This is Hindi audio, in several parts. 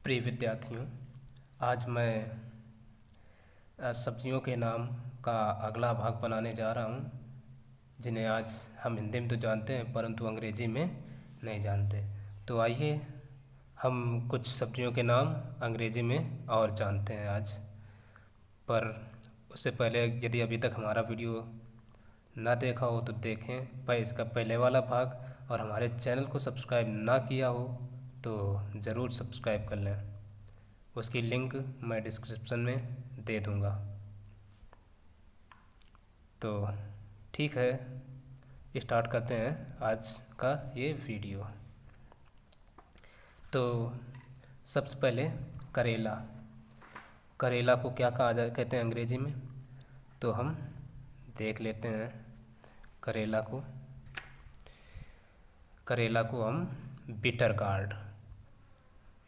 प्रिय विद्यार्थियों, आज मैं सब्जियों के नाम का अगला भाग बनाने जा रहा हूँ, जिन्हें आज हम हिंदी में तो जानते हैं परंतु अंग्रेजी में नहीं जानते। तो आइए हम कुछ सब्जियों के नाम अंग्रेजी में और जानते हैं आज। पर उससे पहले यदि अभी तक हमारा वीडियो ना देखा हो तो देखें पर इसका पहले वाला भाग, और हमारे चैनल को सब्सक्राइब ना किया हो तो ज़रूर सब्सक्राइब कर लें। उसकी लिंक मैं डिस्क्रिप्शन में दे दूँगा। तो ठीक है, स्टार्ट करते हैं आज का ये वीडियो। तो सबसे पहले करेला। करेला को क्या कहते हैं अंग्रेजी में, तो हम देख लेते हैं। करेला को हम बिटर गार्ड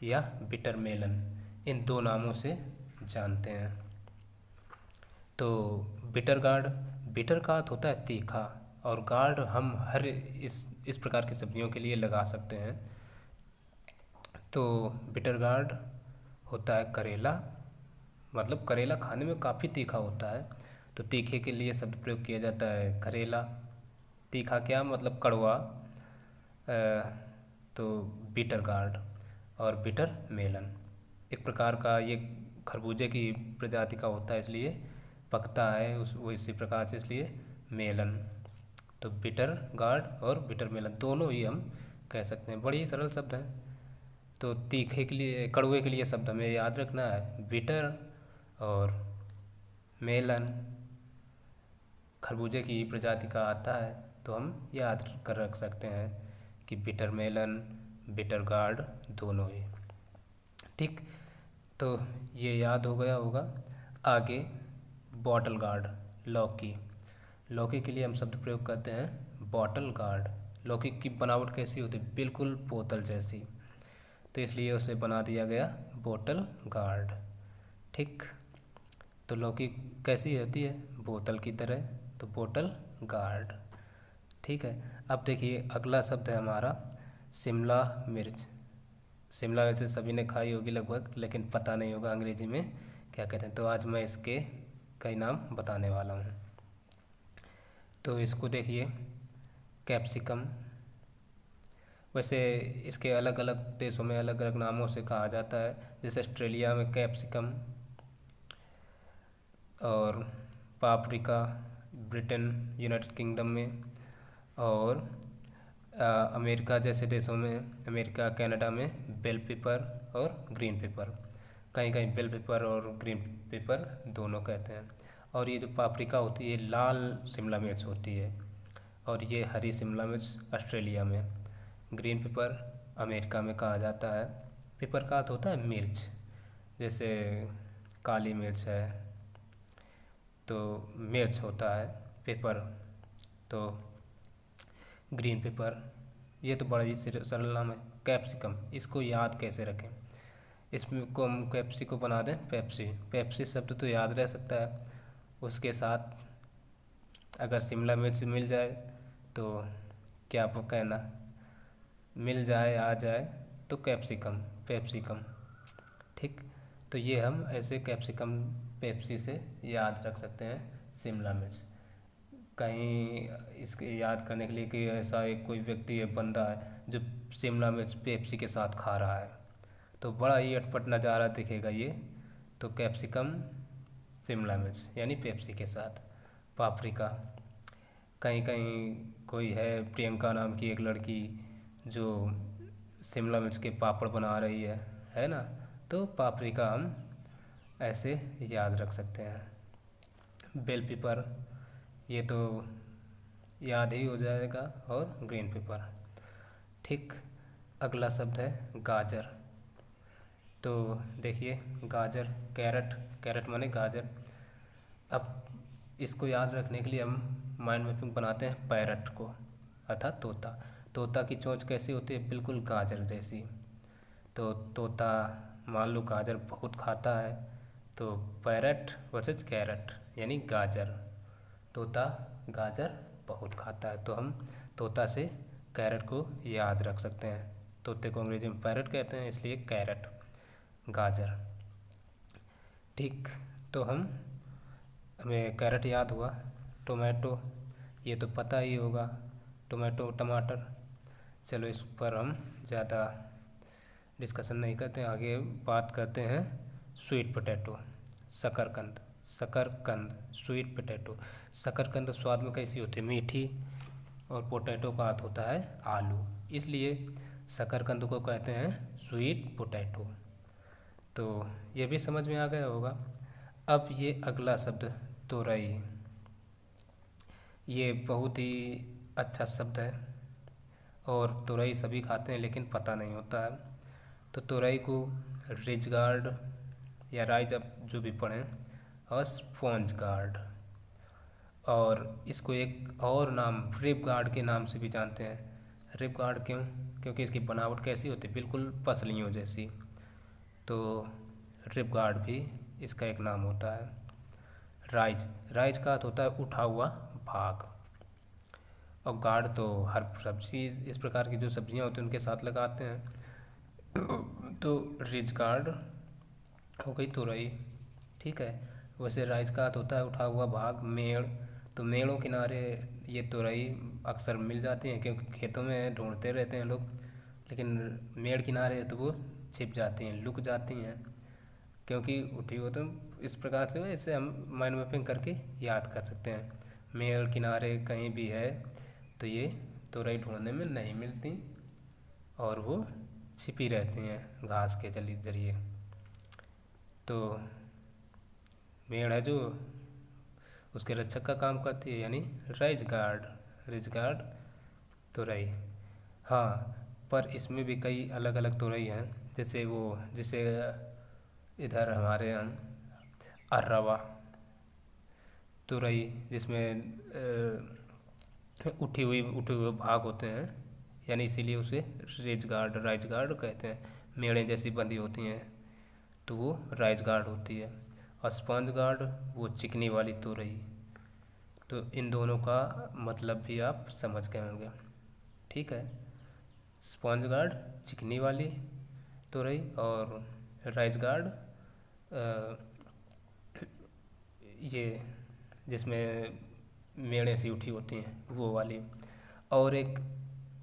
या बिटर मेलन, इन दो नामों से जानते हैं। तो बिटर का अर्थ होता है तीखा, और गार्ड हम हर इस प्रकार की सब्जियों के लिए लगा सकते हैं। तो बिटर गार्ड होता है करेला, मतलब करेला खाने में काफ़ी तीखा होता है, तो तीखे के लिए शब्द प्रयोग किया जाता है करेला। तीखा क्या मतलब कड़वा, तो बिटर गार्ड। और बिटर मेलन एक प्रकार का ये खरबूजे की प्रजाति का होता है, इसलिए पकता है वो इसी प्रकार से, इसलिए मेलन। तो बिटर गार्ड और बिटर मेलन दोनों ही हम कह सकते हैं, बड़ी सरल शब्द हैं। तो तीखे के लिए, कड़वे के लिए शब्द हमें याद रखना है बिटर, और मेलन खरबूजे की प्रजाति का आता है, तो हम याद कर रख सकते हैं कि बिटर मेलन, बिटर गार्ड दोनों ही। ठीक, तो ये याद हो गया होगा। आगे बॉटल गार्ड, लौकी के लिए हम शब्द प्रयोग करते हैं बॉटल गार्ड। लौकी की बनावट कैसी होती है, बिल्कुल बोतल जैसी, तो इसलिए उसे बना दिया गया बोतल गार्ड। ठीक, तो लौकी कैसी होती है, बोतल की तरह, तो बोतल गार्ड। ठीक है, अब देखिए अगला शब्द है हमारा शिमला मिर्च। शिमला मिर्च सभी ने खाई होगी लगभग, लेकिन पता नहीं होगा अंग्रेजी में क्या कहते हैं, तो आज मैं इसके कई नाम बताने वाला हूँ। तो इसको देखिए कैप्सिकम। वैसे इसके अलग अलग देशों में अलग अलग नामों से कहा जाता है, जैसे ऑस्ट्रेलिया में कैप्सिकम, और पापरिका ब्रिटेन यूनाइटेड किंगडम में, और अमेरिका जैसे देशों में, अमेरिका कनाडा में बेल पेपर और ग्रीन पेपर। कहीं कहीं बेल पेपर और ग्रीन पेपर दोनों कहते हैं। और ये जो पापरिका होती है लाल शिमला मिर्च होती है, और ये हरी शिमला मिर्च ऑस्ट्रेलिया में। ग्रीन पेपर अमेरिका में कहा जाता है। पेपर का अर्थ होता है मिर्च, जैसे काली मिर्च है तो मिर्च होता है, पेपर तो ग्रीन पेपर। ये तो बड़ा ही सरल नाम है। कैप्सिकम, इसको याद कैसे रखें, इसमें को हम कैप्सी को बना दें पेप्सी शब्द तो याद रह सकता है। उसके साथ अगर शिमला मिर्च मिल जाए तो क्या कहना, मिल जाए आ जाए तो पेप्सिकम। ठीक, तो ये हम ऐसे कैप्सिकम पेप्सी से याद रख सकते हैं शिमला मिर्च। कहीं इसके याद करने के लिए कि ऐसा एक कोई व्यक्ति है, बंदा है जो शिमला मिर्च पेप्सी के साथ खा रहा है, तो बड़ा ही अटपट नज़ारा दिखेगा ये। तो कैप्सिकम शिमला मिर्च यानी पेप्सी के साथ। पापरिका, कहीं कहीं कोई है प्रियंका नाम की एक लड़की जो शिमला मिर्च के पापड़ बना रही है ना, तो पापरिका हम ऐसे याद रख सकते हैं। बेल पेपर ये तो याद ही हो जाएगा, और ग्रीन पेपर। ठीक, अगला शब्द है गाजर। तो देखिए गाजर, कैरेट माने गाजर। अब इसको याद रखने के लिए हम माइंड मैपिंग बनाते हैं पैरट को, अर्थात तोता की चोंच कैसी होती है, बिल्कुल गाजर जैसी। तो तोता मान लो गाजर बहुत खाता है, तो पैरट वर्सेस कैरेट यानी गाजर। तोता गाजर बहुत खाता है, तो हम तोता से कैरेट को याद रख सकते हैं। तोते को अंग्रेजी में पैरट कहते हैं, इसलिए कैरेट। गाजर। ठीक, तो हमें कैरेट याद हुआ, टोमेटो ये तो पता ही होगा, टोमेटो टमाटर। चलो इस पर हम ज़्यादा डिस्कशन नहीं करते हैं, आगे बात करते हैं स्वीट पोटैटो, शकरकंद। शकरकंद, स्वीट पोटैटो। शकरकंद स्वाद में कैसी होती है? मीठी, और पोटैटो का अर्थ होता है आलू, इसलिए शकरकंद को कहते हैं स्वीट पोटैटो। तो ये भी समझ में आ गया होगा। अब ये अगला शब्द तोरई, ये बहुत ही अच्छा शब्द है, और तोरई सभी खाते हैं लेकिन पता नहीं होता है। तो तोरई को रिज गार्ड या राइज, अब जो भी पढ़ें, और स्पॉन्ज गार्ड, और इसको एक और नाम रिब गार्ड के नाम से भी जानते हैं। रिब गार्ड क्यों? क्योंकि इसकी बनावट कैसी होती है? बिल्कुल पसलियों जैसी। तो रिब गार्ड भी इसका एक नाम होता है। राइज, राइज का अर्थ होता है उठा हुआ भाग, और गार्ड तो हर सब्जी, इस प्रकार की जो सब्जियां होती हैं उनके साथ लगाते हैं। तो रिज गार्ड हो गई तोरई, ठीक है। वैसे राइज का अर्थ होता है उठा हुआ भाग। मेड़, तो मेड़ों किनारे ये तोरई अक्सर मिल जाती हैं, क्योंकि खेतों में ढूंढते रहते हैं लोग, लेकिन मेड़ किनारे तो वो छिप जाती हैं, लुक जाती हैं, क्योंकि उठी हो। तो इस प्रकार से इसे हम माइंड मैपिंग करके याद कर सकते हैं। मेड़ किनारे कहीं भी है तो ये तोरई ढूंढने में नहीं मिलती, और वो छिपी रहती हैं घास के जरिए। तो मेड़ है जो उसके रक्षक का काम करती है, यानी राइज गार्ड, रिज गार्ड तोरई। हाँ, पर इसमें भी कई अलग अलग तोरई हैं, जैसे वो जिसे इधर हमारे यहाँ अर्रवा तुरई, जिसमें उठे हुए भाग होते हैं, यानी इसीलिए उसे रिज गार्ड, राइज गार्ड कहते हैं। मेड़ें जैसी बंधी होती हैं तो वो राइज गार्ड होती है, और स्पंज गार्ड वो चिकनी वाली तुरई। तो इन दोनों का मतलब भी आप समझ गए होंगे, ठीक है। स्पंज गार्ड चिकनी वाली तुरई, और राइज गार्ड ये जिसमें मेड़े सी उठी होती हैं वो वाली। और एक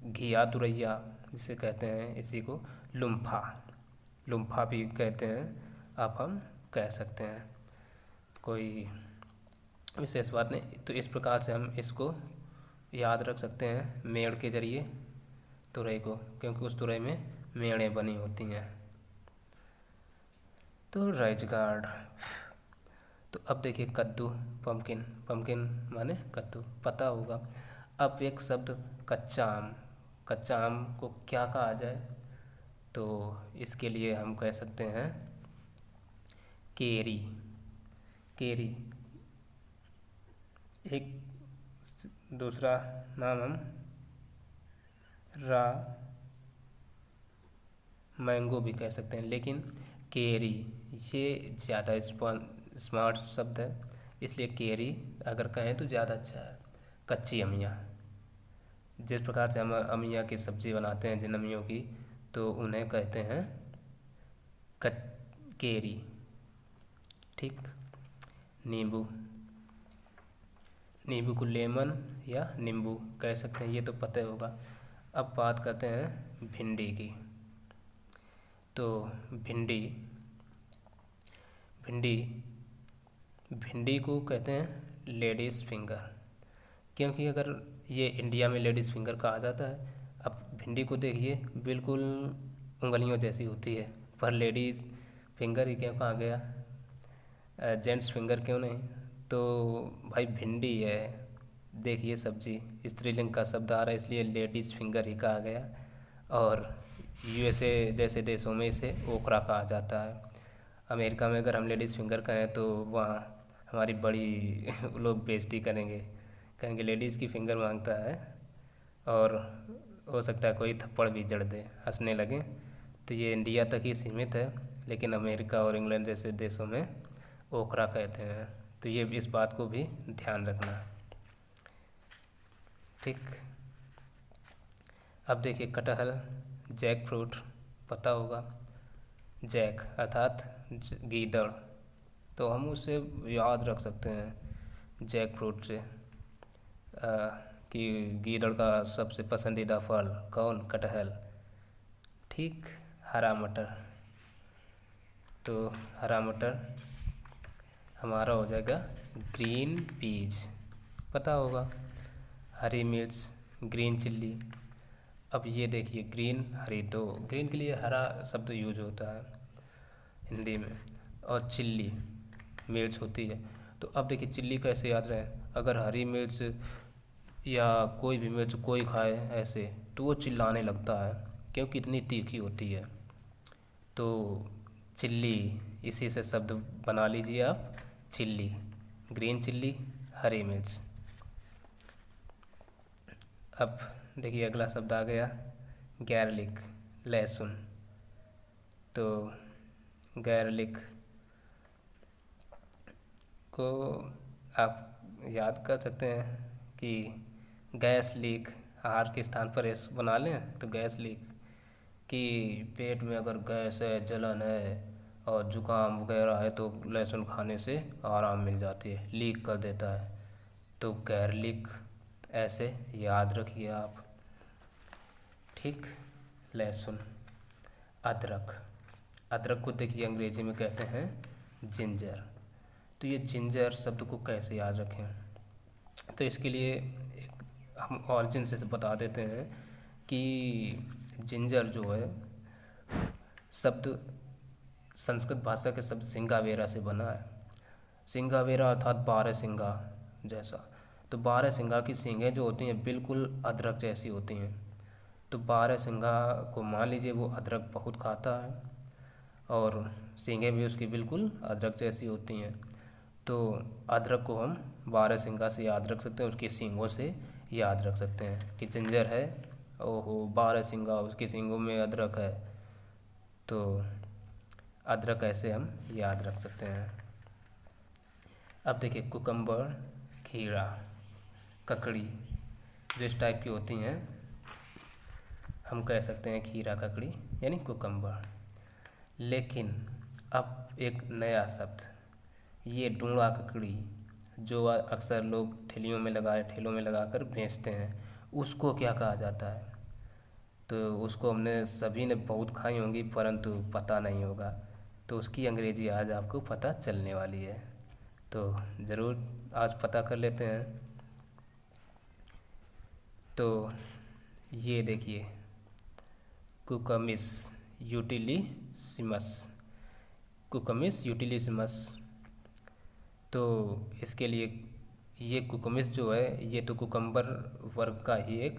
घिया तुरैया जिसे कहते हैं, इसी को लुम्फा, लुम्फा भी कहते हैं, आप हम कह सकते हैं, कोई विशेष बात नहीं। तो इस प्रकार से हम इसको याद रख सकते हैं मेड़ के जरिए तुरई को, क्योंकि उस तुरई में मेड़ें बनी होती हैं। तो राइज गार्ड। तो अब देखिए कद्दू, पम्पकिन, पम्पकिन माने कद्दू, पता होगा। अब एक शब्द कच्चा आम, कच्चा आम को क्या कहा जाए? तो इसके लिए हम कह सकते हैं केरी, केरी। एक दूसरा नाम हम मैंगो भी कह सकते हैं, लेकिन केरी ये ज़्यादा स्मार्ट शब्द है, इसलिए केरी अगर कहें तो ज़्यादा अच्छा है। कच्ची अमियाँ, जिस प्रकार से हम अमियाँ की सब्ज़ी बनाते हैं जिन अमियों की, तो उन्हें कहते हैं केरी, ठीक। नींबू, नींबू को लेमन या नींबू कह सकते हैं, ये तो पता होगा। अब बात करते हैं भिंडी की। तो भिंडी, भिंडी, भिंडी को कहते हैं लेडीज़ फिंगर, क्योंकि अगर ये इंडिया में लेडीज़ फिंगर कहा जाता है। अब भिंडी को देखिए, बिल्कुल उंगलियों जैसी होती है, पर लेडीज़ फिंगर ही क्यों कहा गया, जेंट्स फिंगर क्यों नहीं? तो भाई भिंडी है, देखिए सब्जी, स्त्रीलिंग का शब्द आ रहा है, इसलिए लेडीज़ फिंगर ही कहा गया। और यूएसए जैसे देशों में इसे ओकरा कहा जाता है। अमेरिका में अगर हम लेडीज़ फिंगर कहें तो वहाँ हमारी बड़ी लोग बेइज्जती करेंगे, कहेंगे लेडीज़ की फिंगर मांगता है, और हो सकता है कोई थप्पड़ भी जड़ दे, हंसने लगे। तो ये इंडिया तक ही सीमित है, लेकिन अमेरिका और इंग्लैंड जैसे देशों में ओकरा कहते हैं। तो ये इस बात को भी ध्यान रखना, ठीक। अब देखिए कटहल, जैक फ्रूट, पता होगा। जैक अर्थात गीदड़, तो हम उसे याद रख सकते हैं जैक फ्रूट से कि गीदड़ का सबसे पसंदीदा फल कौन? कटहल। ठीक। हरा मटर, तो हरा मटर हमारा हो जाएगा ग्रीन पीज, पता होगा। हरी मिर्च, ग्रीन चिल्ली। अब ये देखिए ग्रीन हरी, तो ग्रीन के लिए हरा शब्द यूज होता है हिंदी में, और चिल्ली मिर्च होती है। तो अब देखिए चिल्ली कैसे याद रहे, अगर हरी मिर्च या कोई भी मिर्च कोई खाए ऐसे तो वो चिल्लाने लगता है क्योंकि इतनी तीखी होती है। तो चिल्ली, इसी से शब्द बना लीजिए आप, चिल्ली, ग्रीन चिल्ली, हरी मिर्च। अब देखिए अगला शब्द आ गया गार्लिक, लहसुन। तो गार्लिक को आप याद कर सकते हैं कि गैस लीक, आहार के स्थान पर एस बना लें तो गैस लीक, कि पेट में अगर गैस है, जलन है और जुकाम वगैरह है तो लहसुन खाने से आराम मिल जाती है, लीक कर देता है। तो गार्लिक ऐसे याद रखिए आप। ठीक। लहसुन। अदरक, अदरक को देखिए अंग्रेजी में कहते हैं जिंजर। तो ये जिंजर शब्द को कैसे याद रखें, तो इसके लिए एक हम ऑरिजिन से बता देते हैं कि जिंजर जो है शब्द संस्कृत भाषा के शब्द सिंगावेरा से बना है। सिंगावेरा अर्थात बारहसिंगा जैसा। तो बारहसिंगा की सींगें जो होती हैं बिल्कुल अदरक जैसी होती हैं। तो बारहसिंगा को मान लीजिए वो अदरक बहुत खाता है और सींगें भी उसकी बिल्कुल अदरक जैसी होती हैं। तो अदरक को हम बारहसिंगा से याद रख सकते हैं, उसकी सींगों से याद रख सकते हैं कि जिंजर है, ओहो बारहसिंगा, उसकी सींगों में अदरक है। तो अदरक ऐसे हम याद रख सकते हैं। अब देखिए कुकम्बर, खीरा, ककड़ी, जो इस टाइप की होती हैं हम कह सकते हैं खीरा ककड़ी यानी कुकम्बर। लेकिन अब एक नया शब्द, ये डूंगा ककड़ी, जो अक्सर लोग ठेलों में लगाकर बेचते हैं, उसको क्या कहा जाता है? तो उसको हमने सभी ने बहुत खाई होंगी परंतु पता नहीं होगा, तो उसकी अंग्रेजी आज आपको पता चलने वाली है। तो ज़रूर आज पता कर लेते हैं। तो ये देखिए कुकमिस यूटिलिसिमस, कुकमिस यूटिलिसिमस। तो इसके लिए ये कुकमिस जो है ये तो कुकम्बर वर्ग का ही एक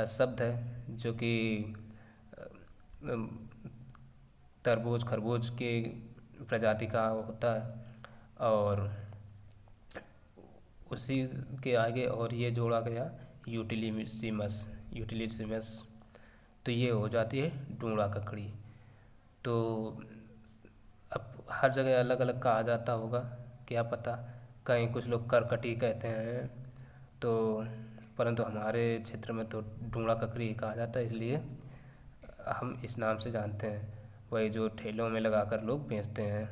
शब्द है, जो कि तरबूज खरबूज के प्रजाति का होता है। और उसी के आगे और ये जोड़ा गया यूटिलिसिमस, यूटिलिसिमस, तो ये हो जाती है डूंगा ककड़ी। तो अब हर जगह अलग अलग कहा जाता होगा, क्या पता, कहीं कुछ लोग करकटी कहते हैं, तो परंतु हमारे क्षेत्र में तो डूंगा ककड़ी ही कहा जाता है, इसलिए हम इस नाम से जानते हैं। वही जो ठेलों में लगाकर लोग बेचते हैं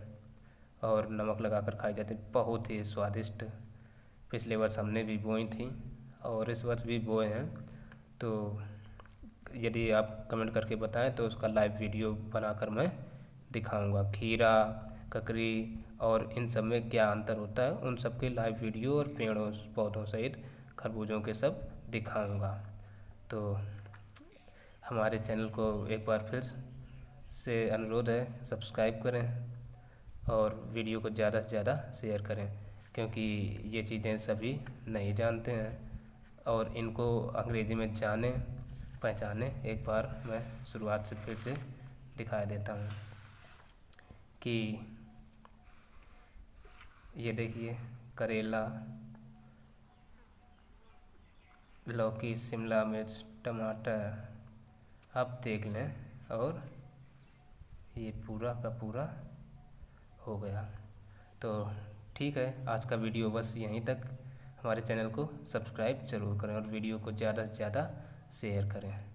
और नमक लगाकर खाई जाती है, बहुत ही स्वादिष्ट। पिछले वर्ष हमने भी बोई थी और इस वर्ष भी बोए हैं। तो यदि आप कमेंट करके बताएं तो उसका लाइव वीडियो बनाकर मैं दिखाऊंगा। खीरा, ककड़ी और इन सब में क्या अंतर होता है, उन सब के लाइव वीडियो और पेड़ों पौधों सहित खरबूजों के सब दिखाऊंगा। तो हमारे चैनल को एक बार फिर से अनुरोध है, सब्सक्राइब करें और वीडियो को ज़्यादा से ज़्यादा शेयर करें, क्योंकि ये चीज़ें सभी नहीं जानते हैं और इनको अंग्रेज़ी में जानें पहचानें। एक बार मैं शुरुआत से फिर से दिखा देता हूँ कि ये देखिए करेला, लौकी, शिमला मिर्च, टमाटर, आप देख लें और ये पूरा का पूरा हो गया। तो ठीक है, आज का वीडियो बस यहीं तक। हमारे चैनल को सब्सक्राइब ज़रूर करें और वीडियो को ज़्यादा से ज़्यादा शेयर करें।